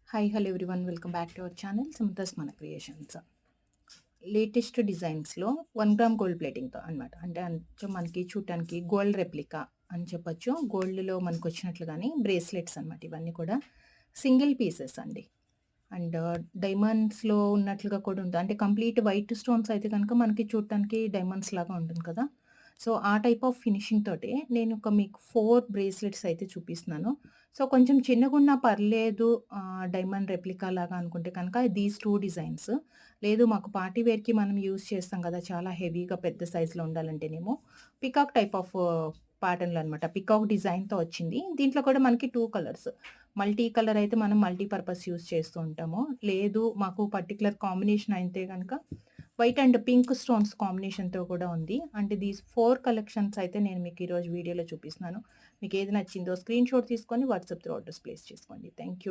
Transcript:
Hi hello everyone welcome back to our channel Sumatha's మన creations. Latest డిజైన్స్లో 1 gram gold ప్లేటింగ్తో అనమాట. అంటే కొంచెం మనకి చూడటానికి గోల్డ్ రెప్లికా అని చెప్పొచ్చు. గోల్డ్లో మనకు వచ్చినట్లుగానే బ్రేస్లెట్స్ అనమాట. ఇవన్నీ కూడా సింగిల్ పీసెస్ అండి. అండ్ డైమండ్స్లో ఉన్నట్లుగా కూడా ఉంటుంది. అంటే కంప్లీట్ వైట్ స్టోన్స్ అయితే కనుక మనకి చూడటానికి డైమండ్స్ లాగా ఉంటుంది కదా. సో ఆ టైప్ ఆఫ్ ఫినిషింగ్ తోటే నేను మీకు 4 బ్రేస్లెట్స్ అయితే చూపిస్తున్నాను. సో కొంచెం చిన్నగున్నా పర్లేదు, డైమండ్ రెప్లికా లాగా అనుకుంటే కనుక దీస్ 2 డిజైన్స్. లేదు మాకు పార్టీ వేర్‌కి మనం యూజ్ చేస్తాం కదా, చాలా హెవీగా పెద్ద సైజ్‌లో ఉండాలంటేనేమో పికాక్ టైప్ ఆఫ్ ప్యాటర్న్‌లో అనమాట. పికాక్ డిజైన్‌తో వచ్చింది. దీంట్లో కూడా మనకి 2 కలర్స్. మల్టీ కలర్ అయితే మనం మల్టీ పర్పస్ యూజ్ చేస్తూ ఉంటాము. లేదు మాకు పర్టిక్యులర్ కాంబినేషన్ అయితే గనక వైట్ అండ్ పింక్ స్టోన్స్ కాంబినేషన్‌తో కూడా ఉంది. అంటే దీస్ 4 కలెక్షన్స్ అయితే నేను మీకు ఈరోజు వీడియోలో చూపిస్తున్నాను. మీకు ఏది నచ్చిందో స్క్రీన్‌షాట్ తీసుకొని వాట్సాప్ త్రూ ఆర్డర్స్ ప్లేస్ చేసుకోండి. Thank you.